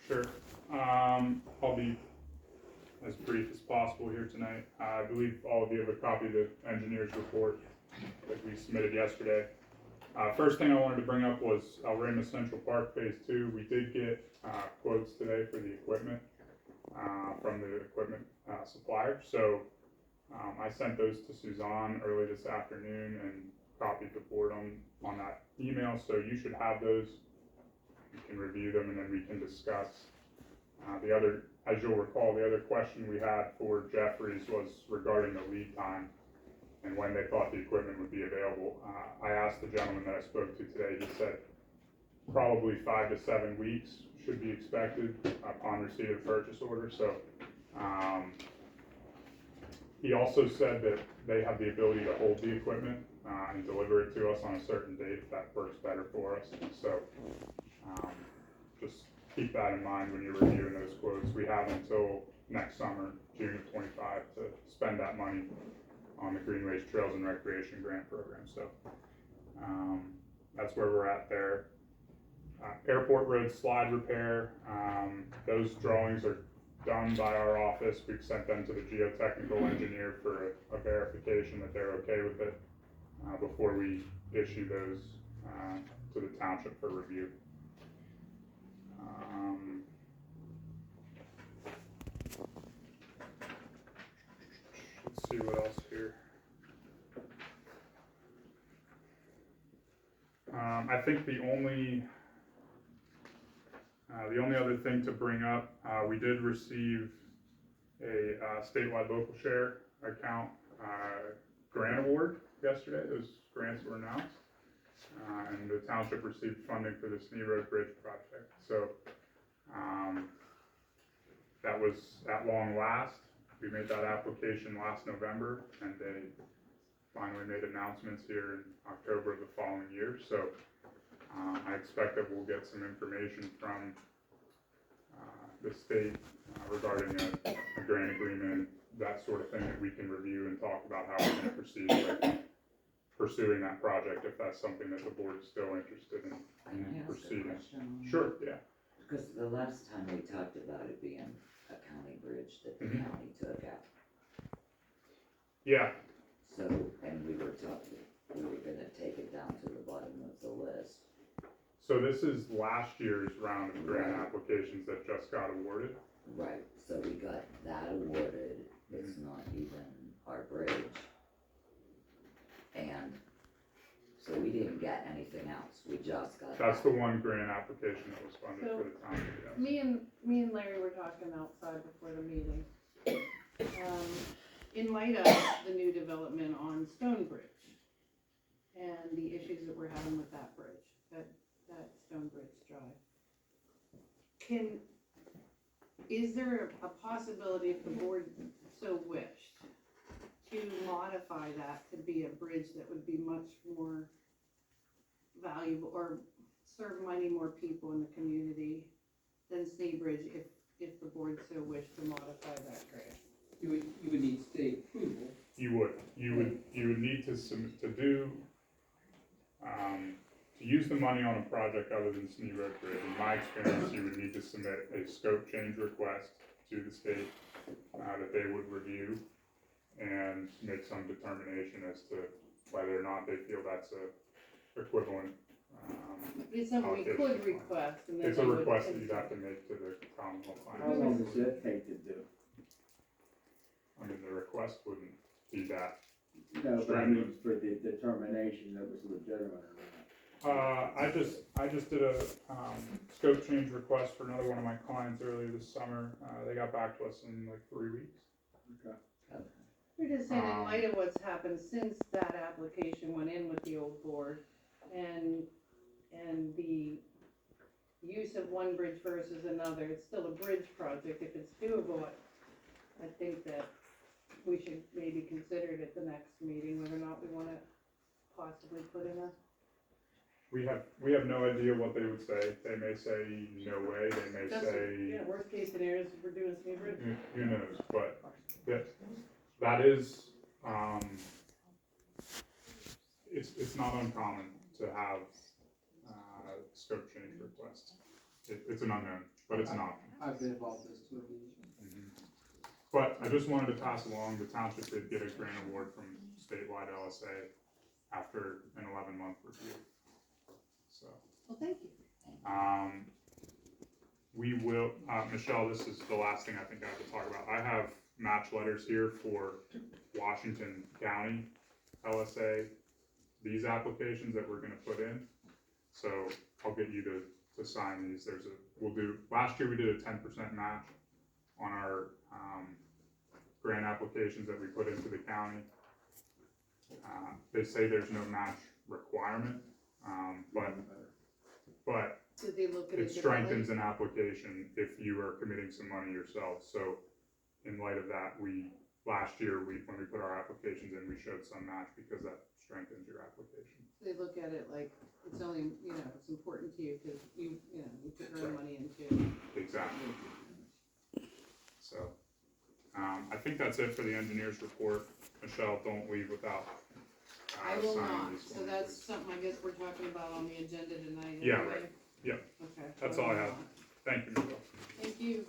Sure. I'll be as brief as possible here tonight. I believe all of you have a copy of the engineer's report that we submitted yesterday. First thing I wanted to bring up was Elrama Central Park Phase 2. We did get quotes today for the equipment from the equipment supplier. So I sent those to Suzanne early this afternoon and copied the board on that email. So you should have those. You can review them and then we can discuss. As you'll recall, the other question we had for Jeffries was regarding the lead time and when they thought the equipment would be available. I asked the gentleman that I spoke to today, he said probably 5 to 7 weeks should be expected upon receipt of purchase order. So he also said that they have the ability to hold the equipment and deliver it to us on a certain date if that works better for us. So just keep that in mind when you're reviewing those quotes. We have until next summer, June of 25, to spend that money on the Greenways Trails and Recreation Grant Program. So that's where we're at there. Airport Road slide repair, those drawings are done by our office. We've sent them to the geotechnical engineer for a verification that they're okay with it before we issue those to the township for review. Let's see what else here. I think the only other thing to bring up, we did receive a statewide local share account grant award yesterday. Those grants were announced, and the township received funding for the Snee Road Bridge project. So that was at long last. We made that application last November, and they finally made announcements here in October of the following year. So I expect that we'll get some information from the state regarding a grant agreement, that sort of thing that we can review and talk about how we're going to proceed with pursuing that project if that's something that the board is still interested in proceeding. Sure, yeah. Because the last time we talked about it being a county bridge that the county took out. Yeah. So, and we were gonna take it down to the bottom of the list. So this is last year's round of grant applications that just got awarded. Right, so we got that awarded, it's not even our bridge. And so we didn't get anything else, we just got That's that. the one grant application that was funded for the town. Yes. Me and Larry were talking outside before the meeting. In light of the new development on Stonebridge and the issues that we're having with that bridge, that Stonebridge Drive, is there a possibility, if the board so wished, to modify that to be a bridge that would be much more valuable or serve many more people in the community than Snee Bridge if the board so wished to modify that grant? You would need state approval. You would need to submit to use the money on a project other than Snee Road Bridge. In my experience, you would need to submit a scope change request to the state that they would review and make some determination as to whether or not they feel that's a equivalent. It's something we could request, and then It's a request that you'd have to make to the Commonwealth How Finance. long does that take to do? I mean, the request wouldn't be that. No, but I mean for the determination that was legitimate or I just did a scope change request for another one of my clients earlier this summer. They got back to us in like 3 weeks. not. Okay. We're just saying, in light of what's happened since that application went in with the old board, and the use of one bridge versus another, it's still a bridge project. If it's doable, I think that we should maybe consider it at the next meeting, whether or not we want to possibly put in a. We have no idea what they would say. They may say no way. They may say Yeah, worst case scenario is we're doing Snee Bridge. who knows. But that is it's not uncommon to have scope change requests. It's an unknown. but it's an option. I've been involved in this too. But I just wanted to pass along, the township did get a grant award from statewide LSA after an 11-month review. So, Well, thank you. we will, Michelle, this is the last thing I think I have to talk about. I have match letters here for Washington County LSA, these applications that we're gonna put in. So I'll get you to sign these. Last year we did a 10% match on our, grant applications that we put into the county. They say there's no match requirement, but Did they look at it it differently? strengthens an application if you are committing some money yourself. So in light of that, last year, when we put our applications in, we showed some match because that strengthens your application. They look at it like it's only, it's important to you because you put your own money into. Exactly. So, I think that's it for the engineer's report. Michelle, don't leave without I will signing not, these so forms, that's please. something I guess we're talking about on the agenda tonight. Yeah, anyway. right. Yep. Okay. That's all I have. Thank you, Michelle. Thank you.